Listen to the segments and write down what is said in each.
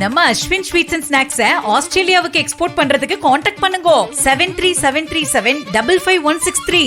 நம்ம Ashwin sweets and ஸ்நாக்ஸை ஆஸ்திரேலியாவுக்கு export பண்றதுக்கு காண்டாக்ட் பண்ணுங்க 7373755163.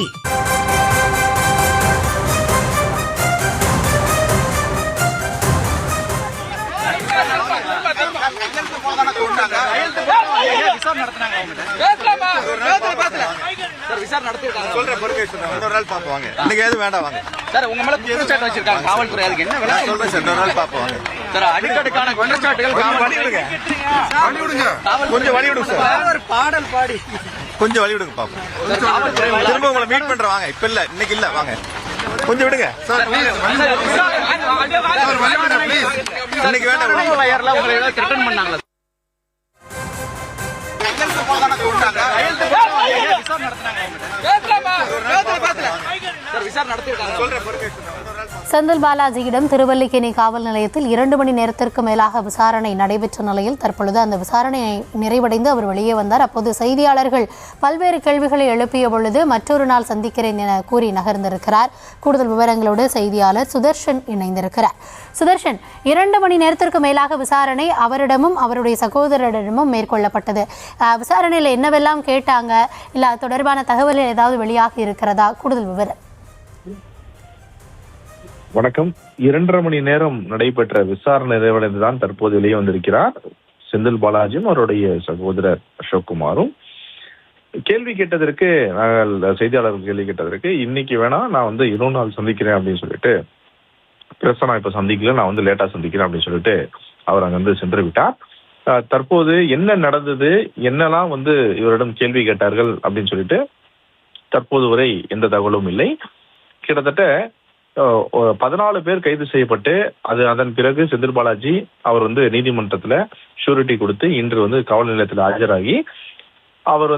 கொஞ்சம் வழி விடுங்க பாப்போம். திரும்ப உங்களை மீட் பண்ற வாங்க. இப்ப இல்ல, இன்னைக்கு இல்ல, வாங்க கொஞ்சம் விடுங்க. இன்னைக்கு வேண்டாம். செந்தில் பாலாஜியிடம் திருவல்லிக்கேணி காவல் நிலையத்தில் 2 மணி நேரத்திற்கு மேலாக விசாரணை நடைபெற்ற நிலையில் தற்பொழுது அந்த விசாரணை நிறைவடைந்து அவர் வெளியே வந்தார். அப்போது செய்தியாளர்கள் பல்வேறு கேள்விகளை எழுப்பிய பொழுது மற்றொரு நாள் சந்திக்கிறேன் என கூறி நகர்ந்திருக்கிறார். கூடுதல் விவரங்களோடு செய்தியாளர் சுதர்ஷன் இணைந்திருக்கிறார். சுதர்ஷன், 2 மணி நேரத்திற்கு மேலாக விசாரணை அவரிடமும் அவருடைய சகோதரரிடமும் மேற்கொள்ளப்பட்டது. விசாரணையில் என்னவெல்லாம் கேட்டாங்க, இல்லை அது தொடர்பான தகவல்கள் ஏதாவது வெளியாகி இருக்கிறதா? கூடுதல் விவரம். வணக்கம். 2.5 மணி நேரம் நடைபெற்ற விசாரணை நிறைவடைந்துதான் தற்போது வெளியே வந்திருக்கிறார் செந்தில் பாலாஜியும் அவருடைய சகோதரர் அசோக்குமாரும். கேள்வி கேட்டதற்கு, நாங்கள் செய்தியாளர்கள் கேள்வி கேட்டதற்கு, இன்னைக்கு வேணா நான் இன்னொரு நாள் சந்திக்கிறேன் அப்படின்னு சொல்லிட்டு, பிரச்சனை நான் இப்ப சந்திக்கல, நான் லேட்டா சந்திக்கிறேன் அப்படின்னு சொல்லிட்டு அவர் அங்கிருந்து சென்று விட்டார். தற்போது என்ன நடந்தது, என்னெல்லாம் இவரிடம் கேள்வி கேட்டார்கள் அப்படின்னு சொல்லிட்டு தற்போது வரை எந்த தகவலும் இல்லை. கிட்டத்தட்ட 14 பேர் கைது செய்யப்பட்டு அதன் பிறகு செந்தில் பாலாஜி அவர் நீதிமன்றத்துல ஷூரிட்டி கொடுத்து இன்று காவல் நிலையத்தில் ஆஜராகி அவர்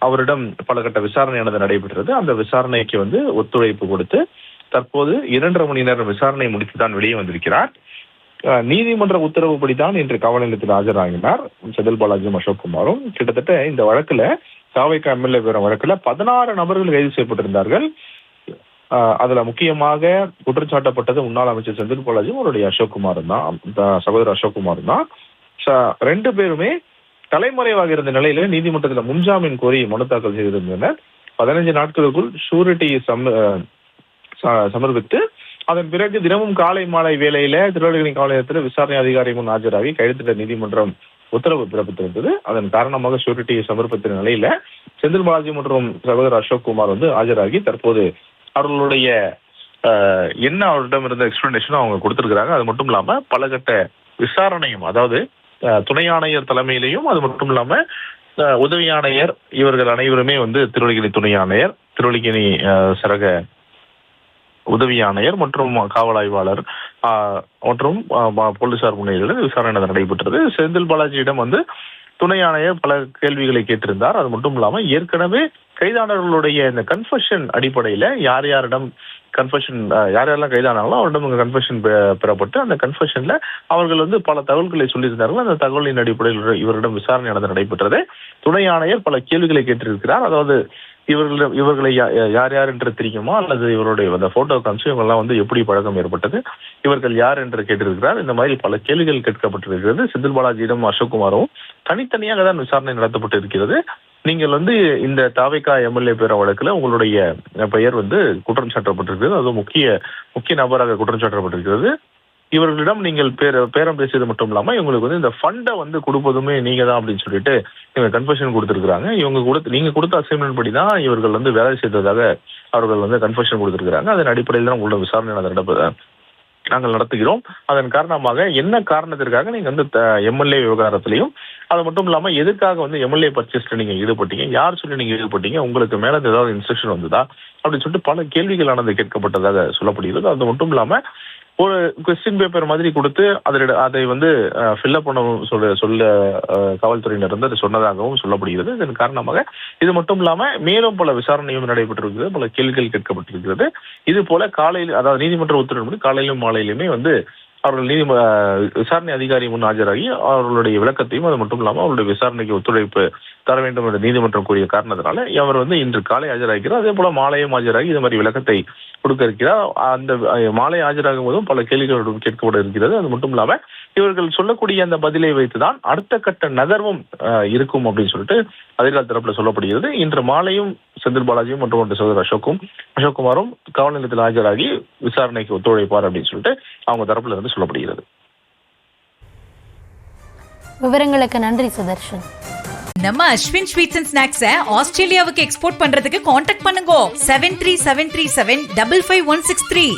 அவரிடம் பல கட்ட விசாரணையானது நடைபெற்றது. அந்த விசாரணைக்கு ஒத்துழைப்பு கொடுத்து தற்போது 2.5 மணி நேரம் விசாரணை முடித்துதான் வெளியே வந்திருக்கிறார். நீதிமன்ற உத்தரவுப்படிதான் இன்று காவல் நிலையத்தில் ஆஜராகினார் செந்தில் பாலாஜியும் அசோக்குமாரும். கிட்டத்தட்ட இந்த வழக்குல தாவேகா எம்எல்ஏ பேர வழக்குல 16 நபர்கள் கைது செய்யப்பட்டிருந்தார்கள். அதுல முக்கியமாக குற்றச்சாட்டப்பட்டது முன்னாள் அமைச்சர் செந்தில் பாலாஜியும் அவருடைய அசோக்குமாரும் தான், சகோதரர் அசோக்குமாரும் தான். 2 பேருமே தலைமறைவாக இருந்த நிலையில நீதிமன்றத்தில் முன்ஜாமீன் கோரி மனு தாக்கல் செய்திருந்தனர். 15 நாட்களுக்குள் ஷூரிட்டி சமர்ப்பித்து அதன் பிறகு தினமும் காலை மாலை வேளையில திருவள்ளுவர் காவல் நிலையத்தில் விசாரணை அதிகாரி முன் ஆஜராகி கையெழுத்திட்ட நீதிமன்றம் உத்தரவு பிறப்பித்திருந்தது. அதன் காரணமாக ஷூரிட்டியை சமர்ப்பித்த நிலையில செந்தில் பாலாஜி மற்றும் சகோதரர் அசோக்குமார் ஆஜராகி தற்போது அவர்களுடைய என்ன அவரிடம் இருந்த எக்ஸ்பிளனேஷனும் அவங்க கொடுத்திருக்கிறாங்க. அது மட்டும் இல்லாம பல கட்ட விசாரணையும், அதாவது துணை ஆணையர் தலைமையிலையும், அது மட்டும் இல்லாம உதவி ஆணையர், இவர்கள் அனைவருமே திருவல்லிக்கேணி துணை ஆணையர், திருவல்லிக்கேணி சரக உதவி ஆணையர் மற்றும் காவல் ஆய்வாளர் மற்றும் போலீசார் முன்னிலையில் விசாரணை நடைபெற்றது. செந்தில் பாலாஜியிடம் துணை ஆணையர் பல கேள்விகளை கேட்டிருந்தார். அது மட்டும் இல்லாம ஏற்கனவே கைதானவர்களுடைய இந்த கன்ஃபெஷன் அடிப்படையில யார் யாரெல்லாம் கைதானாங்களோ அவரிடம் கன்ஃபெஷன் பெறப்பட்டு அந்த கன்ஃபெஷன்ல அவர்கள் பல தகவல்களை சொல்லியிருந்தார்கள். அந்த தகவலின் அடிப்படையில் இவரிடம் விசாரணை நடைபெற்றது. துணை ஆணையர் பல கேள்விகளை கேட்டிருக்கிறார். அதாவது இவர்களை யார் யார் என்று தெரியுமா, அல்லது இவருடைய அந்த போட்டோ காமிச்சு இவங்கெல்லாம் எப்படி பழக்கம் ஏற்பட்டது, இவர்கள் யார் என்று கேட்டிருக்கிறார். இந்த மாதிரி பல கேள்விகள் கேட்கப்பட்டிருக்கிறது. செந்தில் பாலாஜியிடம் அசோக்குமாரும் தனித்தனியாக தான் விசாரணை நடத்தப்பட்டு இருக்கிறது. நீங்கள் இந்த தாவேகா எம்எல்ஏ பேர வழக்குல உங்களுடைய பெயர் குற்றம் சாட்டப்பட்டிருக்கிறது. அது முக்கிய நபராக குற்றம் சாட்டப்பட்டிருக்கிறது. இவர்களிடம் நீங்கள் பேரம் பேசியது மட்டும் இல்லாம இவங்களுக்கு இந்த ஃபண்டை கொடுப்பதுமே நீங்க தான் அப்படின்னு சொல்லிட்டு இவங்க கன்ஃபெஷன் கொடுத்திருக்காங்க. நீங்க கொடுத்த அசைன்மெண்ட் படி தான் இவர்கள் வேலை செய்ததாக அவர்கள் கன்ஃபெஷன் கொடுத்திருக்காங்க. அதன் அடிப்படையில் தான் உங்களோட விசாரணை நாங்கள் நடத்துகிறோம். அதன் காரணமாக என்ன காரணத்திற்காக நீங்க எம்எல்ஏ விவகாரத்திலையும், அது மட்டும் இல்லாம எதுக்காக எம்எல்ஏ பர்ச்சேஸ்ல நீங்க ஈடுபட்டீங்க, யார் சொல்லி நீங்க ஈடுபட்டீங்க, உங்களுக்கு மேல ஏதாவது இன்ஸ்ட்ரக்ஷன் வந்ததா அப்படின்னு சொல்லிட்டு பல கேள்விகளானது கேட்கப்பட்டதாக சொல்லப்படுகிறது. அது மட்டும் இல்லாம ஒரு கொஸ்டின் பேப்பர் மாதிரி கொடுத்து அதை ஃபில்அப் பண்ண சொல்ல காவல்துறையினர் அதை சொன்னதாகவும் சொல்லப்படுகிறது. இதன் காரணமாக இது மட்டும் இல்லாம மேலும் பல விசாரணையும் நடைபெற்றிருக்கிறது, பல கேள்விகள் கேட்கப்பட்டிருக்கிறது. இது போல காலையில், அதாவது நீதிமன்ற உத்தரவு காலையிலும் மாலையிலுமே அவர்கள் விசாரணை அதிகாரி முன் ஆஜராகி அவர்களுடைய விளக்கத்தையும், அது மட்டும் இல்லாமல் அவருடைய விசாரணைக்கு ஒத்துழைப்பு தர வேண்டும் என்று நீதிமன்றம் கூறிய காரணத்தினால அவர் இன்று காலை ஆஜராகிறார். அதே போல மாலையும் ஆஜராகி இது மாதிரி விளக்கத்தை கொடுக்க இருக்கிறார். அந்த மாலை ஆஜராகும் போதும் பல கேள்விகளுடன் கேட்கப்பட இருக்கிறது. அது மட்டும் இல்லாம இவர்கள் சொல்லக்கூடிய அந்த பதிலை வைத்துதான் அடுத்த கட்ட நகர்வும் இருக்கும் அப்படின்னு சொல்லிட்டு அதிகாரி தரப்புல சொல்லப்படுகிறது. இன்று மாலையும் செந்தில் பாலாஜியும் மற்றும் அவருடைய சகோதரர் அசோக்குமாரும் காவல் நிலையத்தில் ஆஜராகி விசாரணைக்கு ஒத்துழைப்பார் அப்படின்னு சொல்லிட்டு அவங்க தரப்புல இருந்து சொல்லப்படுகிறது. விவரங்களுக்கு நன்றி சுதர்ஷன். நம்ம அஸ்வின் ஸ்வீட்ஸ் அண்ட் ஸ்நாக்ஸை ஆஸ்திரேலியாவுக்கு எக்ஸ்போர்ட் பண்றதுக்கு கான்டாக்ட் பண்ணுங்க 7373755163.